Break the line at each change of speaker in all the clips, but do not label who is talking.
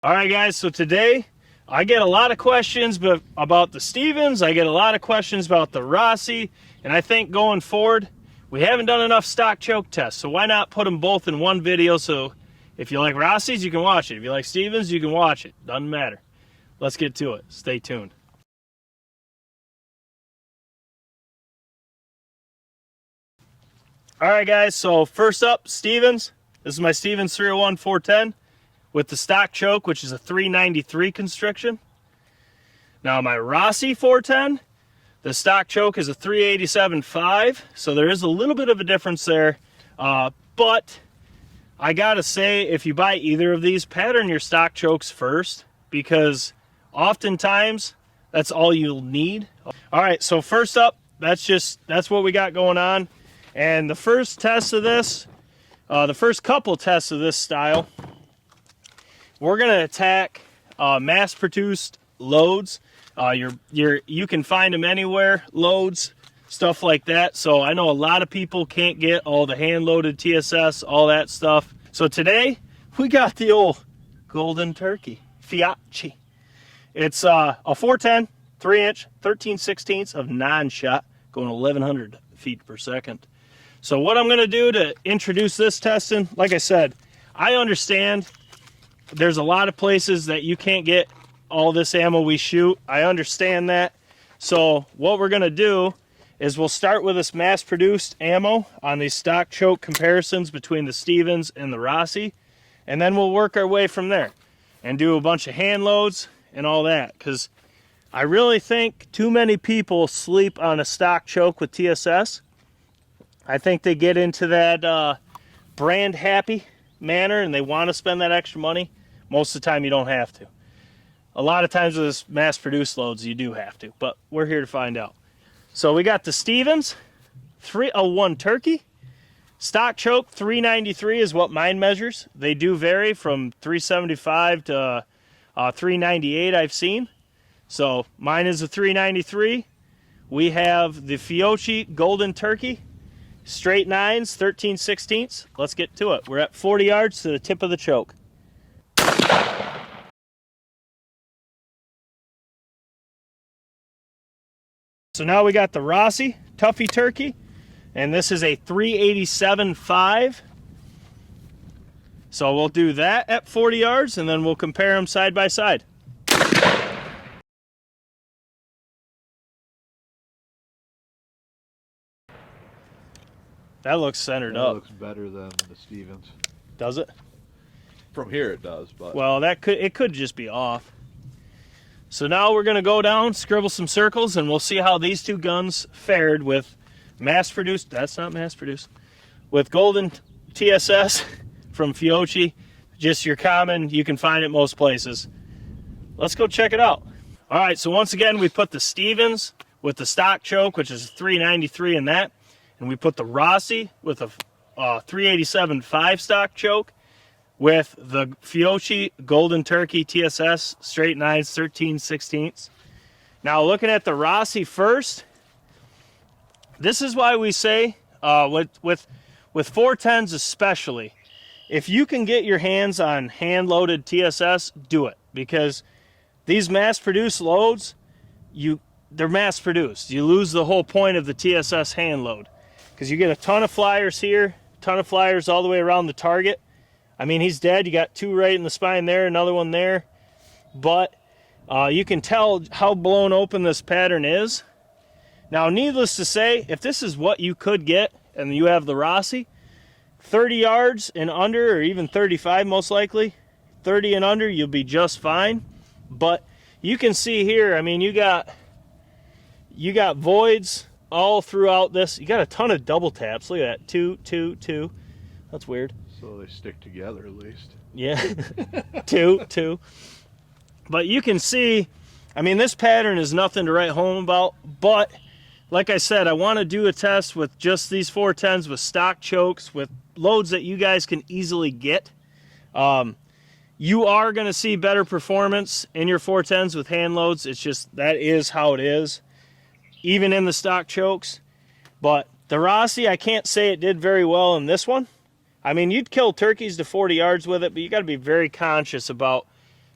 All right, guys, so today I get a lot of questions about the Stevens. I get a lot of questions about the Rossi, and I think going forward, we haven't done enough stock choke tests, so why not put them both in one video? So if you like Rossi's, you can watch it. If you like Stevens, you can watch it. Doesn't matter. Let's get to it. Stay tuned. All right, guys, so first up, Stevens. This is my Stevens 301 410 with the stock choke, which is a 393 constriction. Now my Rossi 410, the stock choke is a 387.5, so there is a little bit of a difference there. But I gotta say, if you buy either of these, pattern your stock chokes first, because oftentimes that's all you'll need. All right, so first up, that's what we got going on. And the first test of this, the first couple tests of this style, we're gonna attack mass-produced loads. You can find them anywhere, loads, stuff like that. So I know a lot of people can't get all the hand-loaded TSS, all that stuff. So today we got the old golden turkey, fiochii. It's a 410, 3-inch, 13/16 of non-shot, going 1,100 feet per second. So what I'm gonna do to introduce this testing, like I said, I understand there's a lot of places that you can't get all this ammo we shoot. I understand that. So what we're gonna do is we'll start with this mass-produced ammo on these stock choke comparisons between the Stevens and the Rossi, and then we'll work our way from there and do a bunch of hand loads and all that, because I really think too many people sleep on a stock choke with TSS. I think they get into that brand happy manner and they want to spend that extra money. Most of the time you don't have to. A lot of times with this mass-produced loads you do have to, but we're here to find out. So we got the Stevens 301 turkey. Stock choke 393 is what mine measures. They do vary from 375 to 398 I've seen. So mine is a 393. We have the Fiochii golden turkey, straight 9s, 13/16. Let's get to it. We're at 40 yards to the tip of the choke. So now we got the Rossi Tuffy turkey, and this is a 387.5. So we'll do that at 40 yards, and then we'll compare them side by side. That looks centered up.
That looks better than the Stevens.
Does it?
From here it does, but
well, it could just be off. So now we're gonna go down, scribble some circles, and we'll see how these two guns fared with mass-produced. That's not mass-produced. With golden TSS from Fiochii, just your common. You can find it most places. Let's go check it out. All right. So once again, we put the Stevens with the stock choke, which is 393 in that. And we put the Rossi with a 387.5 stock choke with the Fiochii golden turkey TSS straight 9s, 13/16. Now looking at the Rossi first, this is why we say with 410s especially, if you can get your hands on hand-loaded TSS, do it, because these mass-produced loads, they're mass-produced. You lose the whole point of the TSS hand load, because you get a ton of flyers here, a ton of flyers all the way around the target. I mean, he's dead. You got two right in the spine there, another one there. But you can tell how blown open this pattern is. Now, needless to say, if this is what you could get and you have the Rossi, 30 yards and under, or even 35 most likely, 30 and under, you'll be just fine. But you can see here, I mean, you got voids all throughout this. You got a ton of double taps. Look at that. 2, 2, 2. That's weird.
So they stick together at least.
Yeah. 2, 2. But you can see, I mean, this pattern is nothing to write home about. But like I said, I want to do a test with just these 410s with stock chokes, with loads that you guys can easily get. You are going to see better performance in your 410s with hand loads. It's just, that is how it is, even in the stock chokes. But the Rossi, I can't say it did very well in this one. I mean, you'd kill turkeys to 40 yards with it, but you got to be very conscious about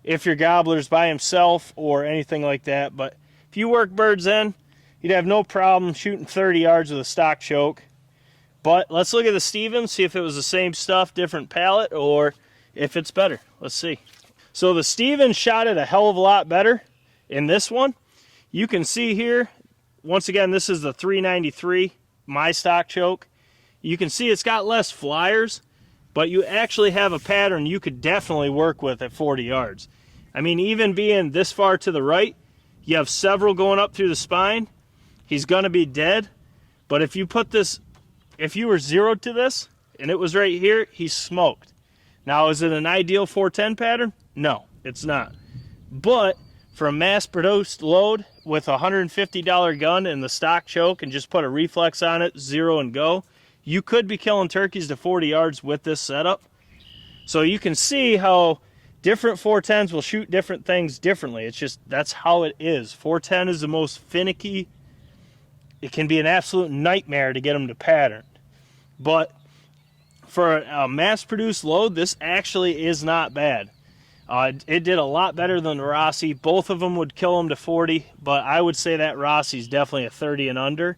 if your gobbler's by himself or anything like that. But if you work birds in, you'd have no problem shooting 30 yards with a stock choke. But let's look at the Stevens, see if it was the same stuff, different pallet, or if it's better. Let's see. So the Stevens shot it a hell of a lot better in this one. You can see here, once again, this is the 393, my stock choke. You can see it's got less flyers, but you actually have a pattern you could definitely work with at 40 yards. I mean, even being this far to the right, you have several going up through the spine. He's going to be dead, but if you put this, if you were zeroed to this and it was right here, he's smoked. Now, is it an ideal 410 pattern? No, it's not. But for a mass-produced load with a $150 gun and the stock choke and just put a reflex on it, zero and go, you could be killing turkeys to 40 yards with this setup. So you can see how different 410s will shoot different things differently. It's just, that's how it is. 410 is the most finicky. It can be an absolute nightmare to get them to pattern. But for a mass-produced load, this actually is not bad. It did a lot better than the Rossi. Both of them would kill them to 40, but I would say that Rossi's definitely a 30 and under.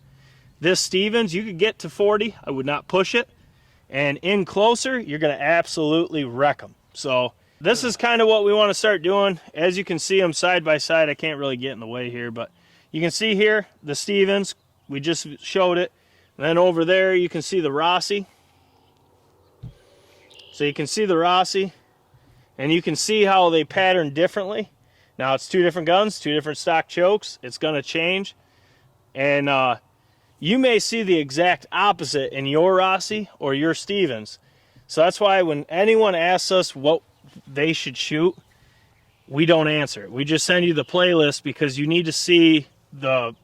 This Stevens, you could get to 40. I would not push it. And in closer, you're going to absolutely wreck them. So this is kind of what we want to start doing. As you can see them side by side. I can't really get in the way here, but you can see here the Stevens. We just showed it. And then over there, you can see the Rossi. So you can see the Rossi. And you can see how they pattern differently. Now, it's two different guns, two different stock chokes. It's going to change. And you may see the exact opposite in your Rossi or your Stevens. So that's why when anyone asks us what they should shoot, we don't answer it. We just send you the playlist because you need to see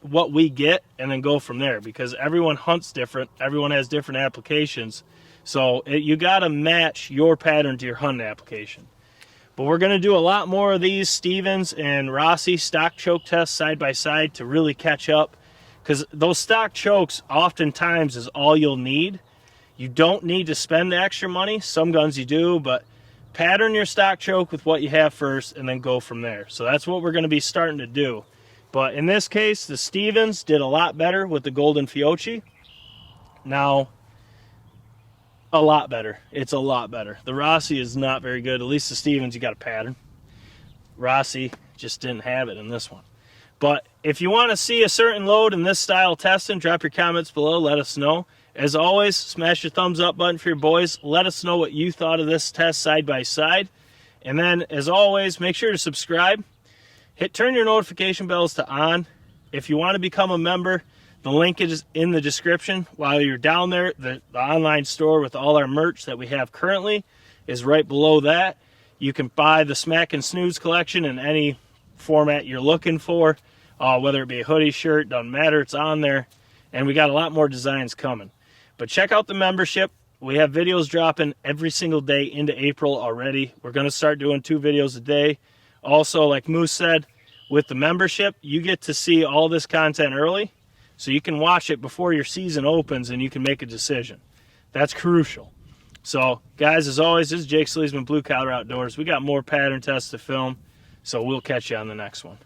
what we get and then go from there, because everyone hunts different, everyone has different applications, so you got to match your pattern to your hunting application. But we're going to do a lot more of these Stevens and Rossi stock choke tests side by side to really catch up, because those stock chokes oftentimes is all you'll need. You don't need to spend the extra money. Some guns you do, but pattern your stock choke with what you have first and then go from there. So that's what we're going to be starting to do. But in this case, the Stevens did a lot better with the golden fiochii. Now, a lot better. It's a lot better. The Rossi is not very good. At least the Stevens, you got a pattern. Rossi just didn't have it in this one. But if you want to see a certain load in this style testing, drop your comments below. Let us know. As always, smash your thumbs up button for your boys. Let us know what you thought of this test side by side. And then, as always, make sure to subscribe. Turn your notification bells to on. If you want to become a member, the link is in the description. While you're down there, the online store with all our merch that we have currently is right below that. You can buy the Smack and Snooze collection in any format you're looking for, whether it be a hoodie, shirt, doesn't matter, it's on there. And we got a lot more designs coming. But check out the membership. We have videos dropping every single day into April already. We're going to start doing 2 videos a day. Also, like Moose said, with the membership, you get to see all this content early, so you can watch it before your season opens and you can make a decision. That's crucial. So, guys, as always, this is Jake Sleesman, Blue Collar Outdoors. We got more pattern tests to film, so we'll catch you on the next one.